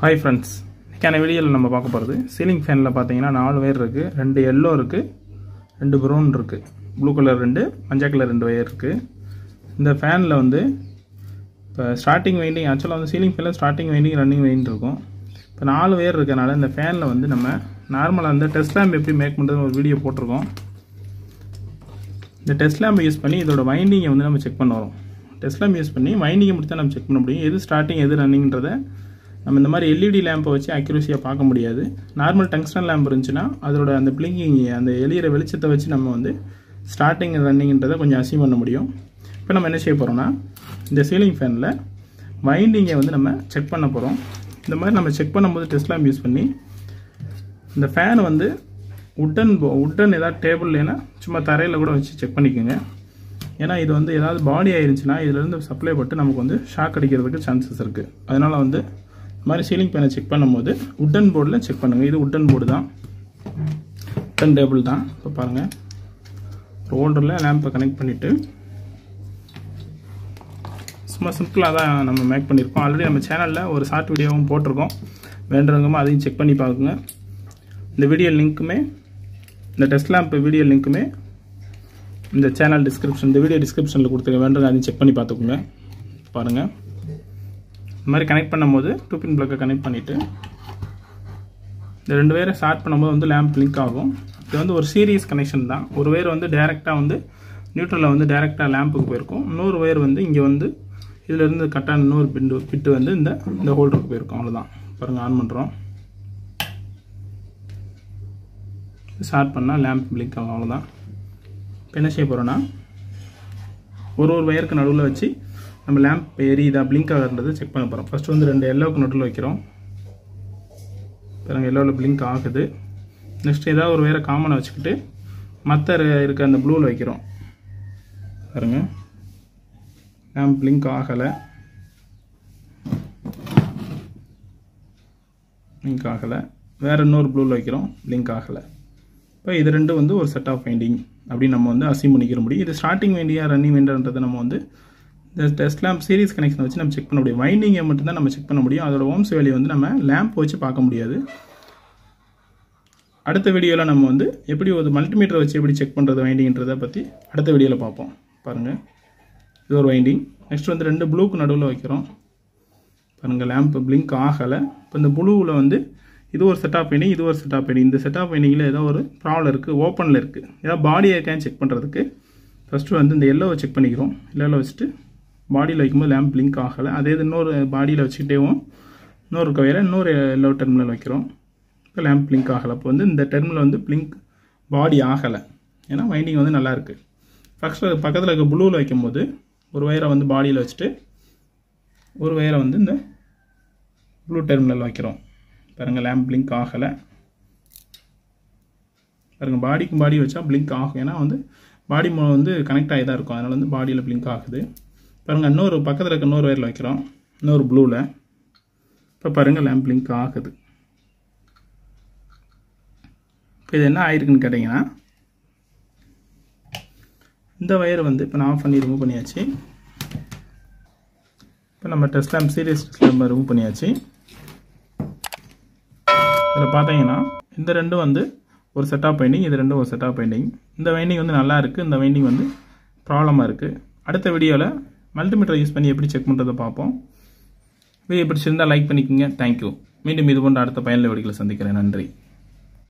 Hi friends, இன்னைக்கான வீடியோல நம்ம பார்க்க போறது சீலிங் ஃபேன்ல பாத்தீங்கன்னா 4 வயர் இருக்கு, 2 yellow இருக்கு, 2 brown இருக்கு, blue color 2, மஞ்சள் கலர் 2 வயர் இருக்கு. இந்த ஃபேன்ல வந்து இப்ப ஸ்டார்டிங் வைண்டிங் ஆக்சுவலா வந்து சீலிங் ஃபேன்ல ஸ்டார்டிங் வைண்டிங் ரன்னிங் வைண்டிங் இருக்கும். இப்ப 4 வயர் இருக்கனால இந்த ஃபேன்ல வந்து நம்ம நார்மலா அந்த டெஸ்ட் லேம்ப் எப்படி மேக் பண்றதுன்னு ஒரு வீடியோ போட்டுருக்கோம். இந்த டெஸ்ட் லேம்ப் யூஸ் பண்ணி இதோட வைண்டிங்கை வந்து நம்ம செக் பண்ணுவோம். டெஸ்ட் லேம்ப் யூஸ் பண்ணி வைண்டிங்கை மட்டும் தான் நம்ம செக் பண்ண முடியும். எது ஸ்டார்டிங் எது ரன்னிங்ன்றதை நம்ம இந்த மாதிரி எல்இடி லேம்பை வச்சு அக்யூரஸியாக பார்க்க முடியாது. நார்மல் டங்ஸ்டன் லேம்ப் இருந்துச்சுன்னா அதோட அந்த பிளிங்கிங் அந்த எளிகிற வெளிச்சத்தை வச்சு நம்ம வந்து ஸ்டார்டிங் ரன்னிங்ன்றதை கொஞ்சம் அசீவ் பண்ண முடியும். இப்போ நம்ம என்ன செய்ய போகிறோம்னா இந்த சீலிங் ஃபேனில் வைண்டிங்கை வந்து நம்ம செக் பண்ண போகிறோம். இந்த மாதிரி நம்ம செக் பண்ணும்போது டெஸ்ட் லேம்ப் யூஸ் பண்ணி இந்த ஃபேனை வந்து உட்டன் ஏதாவது டேபிள் இல்லைன்னா சும்மா தரையில் கூட வச்சு செக் பண்ணிக்கோங்க. ஏன்னா இது வந்து ஏதாவது பாடி ஆயிருந்துச்சுன்னா இதுலேருந்து சப்ளை பட்டு நமக்கு வந்து ஷாக் அடிக்கிறதுக்கு சான்சஸ் இருக்குது. அதனால் வந்து இந்த மாதிரி சீலிங் ஃபேனை செக் பண்ணும்போது உட்டன் போர்டில் செக் பண்ணுங்கள். இது உட்டன் போர்டு தான், உட்டன் டேபிள் தான். இப்போ பாருங்கள், ஒரு ஹோல்டரில் லேம்பை கனெக்ட் பண்ணிவிட்டு சும்மா சிம்பிளாக தான் நம்ம மேக் பண்ணியிருக்கோம். ஆல்ரெடி நம்ம சேனலில் ஒரு ஷார்ட் வீடியோவும் போட்டிருக்கோம். வேண்டுறவங்க அதையும் செக் பண்ணி பார்க்குங்க. இந்த வீடியோ லிங்க்குமே இந்த டெஸ்ட் லேம்ப் வீடியோ லிங்க்குமே இந்த சேனல் டிஸ்கிரிப்ஷன் இந்த வீடியோ டிஸ்கிரிப்ஷனில் கொடுத்துருக்க, வேண்டுங்க அதையும் செக் பண்ணி பார்த்துக்கோங்க. பாருங்கள், இந்த மாதிரி கனெக்ட் பண்ணும்போது 2 பின் பிளக்கை கனெக்ட் பண்ணிவிட்டு இந்த 2 வயரை ஸ்டார்ட் பண்ணும்போது வந்து லேம்ப் பிளிங்க் ஆகும். இது வந்து ஒரு சீரியஸ் கனெக்ஷன் தான். ஒரு வயர் வந்து டைரெக்டாக வந்து நியூட்ரலில் வந்து டைரெக்டாக லேம்புக்கு போயிருக்கும். இன்னொரு வயர் வந்து இங்கே வந்து இதிலேருந்து கட்டான இன்னொரு பிட்டு வந்து இந்த ஹோல்டருக்கு போயிருக்கும். அவ்வளோதான். பாருங்கள், ஆன் பண்ணுறோம். ஸ்டார்ட் பண்ணால் லேம்ப் பிளிங்க் ஆகும். அவ்வளோதான். இப்போ என்ன செய்ய போகிறோன்னா ஒரு வயருக்கு நடுவில் வச்சு நம்ம லேம்ப் எரியுதா பிளிங்க் ஆகுறதை செக் பண்ண போகிறோம். ஃபஸ்ட்டு வந்து 2 எல்லோவுக்கு நடுவில் வைக்கிறோம். பாருங்கள், எல்லோவில் பிளிங்க் ஆகுது. நெக்ஸ்ட் ஏதாவது ஒரு வயரை காமனை வச்சுக்கிட்டு மற்ற இருக்க அந்த ப்ளூவில் வைக்கிறோம். பாருங்கள், லேம்ப் பிளிங்க் ஆகலை, பிளிங்க் ஆகலை. வேறு இன்னொரு ப்ளூவில் வைக்கிறோம், பிளிங்க் ஆகலை. இப்போ இது ரெண்டும் வந்து ஒரு செட் ஆஃப் வைண்டிங் அப்படின்னு நம்ம வந்து அசீவ் பண்ணிக்கிற முடியும். இது ஸ்டார்டிங் வைண்டிங்காக ரன்னிங் வைண்டர்ன்றதை நம்ம வந்து இந்த டெஸ்ட் லேம்ப் சீரிஸ் கனெக்ஷன் வச்சு நம்ம செக் பண்ண முடியும். வைண்டிங்கை மட்டும்தான் நம்ம செக் பண்ண முடியும். அதோட ஓம்ஸ் வேல்யூ வந்து நம்ம லேம்ப் வச்சு பார்க்க முடியாது. அடுத்த வீடியோவில் நம்ம வந்து எப்படி ஒரு மல்டிமீட்டர் வச்சு எப்படி செக் பண்ணுறது வைண்டிங்ன்றதை பற்றி அடுத்த வீடியோவில் பார்ப்போம். பாருங்கள், இது ஒரு வைண்டிங். நெக்ஸ்ட் வந்து 2 ப்ளூக்கு நடுவில் வைக்கிறோம். பாருங்கள், லேம்ப் பிளிங்க் ஆகலை. இப்போ இந்த ப்ளூவில் வந்து இது ஒரு செட் ஆஃப் வைண்டிங், இது ஒரு செட் ஆஃப் வைண்டிங். இந்த செட் ஆஃப் வைண்டிங்கில் ஏதோ ஒரு ப்ராப்ளம் இருக்குது, ஓப்பனில் இருக்குது. ஏதாவது பாடி இருக்கான்னு செக் பண்ணுறதுக்கு ஃபஸ்ட்டு வந்து இந்த எல்லோவை செக் பண்ணிக்கிறோம். எல்லோவில் வச்சுட்டு பாடியில் வைக்கும்போது லேம்ப் பிளிங்க் ஆகலை. அதே இது இன்னொரு பாடியில் வச்சுக்கிட்டேவும் இன்னொரு கவையில் இன்னொரு எல்லோ டெர்மினல் வைக்கிறோம். இப்போ லேம்ப் பிளிங்க் ஆகலை. அப்போ வந்து இந்த டெர்மினல் வந்து பிளிங்க் பாடி ஆகலை. ஏன்னா வைண்டிங் வந்து நல்லா இருக்குது. ஃபஸ்ட்டு பக்கத்தில் இருக்க ப்ளூவில் வைக்கும்போது ஒரு வயரை வந்து பாடியில் வச்சுட்டு ஒரு வயரை வந்து இந்த ப்ளூ டெர்மினல் வைக்கிறோம். பாருங்கள், லேம்ப் பிளிங்க் ஆகலை. பாருங்கள், பாடிக்கும் பாடி வச்சா பிளிங்க் ஆகும். ஏன்னா வந்து பாடி வந்து கனெக்ட் ஆகி தான் இருக்கும். அதனால் வந்து பாடியில் பிளிங்க் ஆகுது. பாருங்கள், இன்னொரு பக்கத்தில் இருக்க இன்னொரு வயரில் வைக்கிறோம், இன்னொரு ப்ளூவில். இப்போ பாருங்கள், லேம்ப் பிளிங்க் ஆகுது. இப்போ இது என்ன ஆயிருக்குன்னு கேட்டிங்கன்னா இந்த வயர் வந்து இப்போ நான் ஆஃப் பண்ணி ரிமூவ் பண்ணியாச்சு. இப்போ நம்ம test lamp series test lamp remove பண்ணியாச்சு. இதில் பார்த்தீங்கன்னா இந்த ரெண்டும் வந்து ஒரு செட் ஆஃப் வைண்டிங், இது ரெண்டும் ஒரு செட் ஆஃப் வைண்டிங். இந்த வைண்டிங் வந்து நல்லா இருக்குது, இந்த வைண்டிங் வந்து ப்ராப்ளமாக இருக்குது. அடுத்த வீடியோவில் மல்டிமீட்டர் யூஸ் பண்ணி எப்படி செக் பண்ணுறதை பார்ப்போம். வீடியோ பிடிச்சிருந்தால் லைக் பண்ணிக்கோங்க. தேங்க்யூ. மீண்டும் இது போன்ற அடுத்த பயனுள்ள வீடியோவில் சந்திக்கிறேன். நன்றி.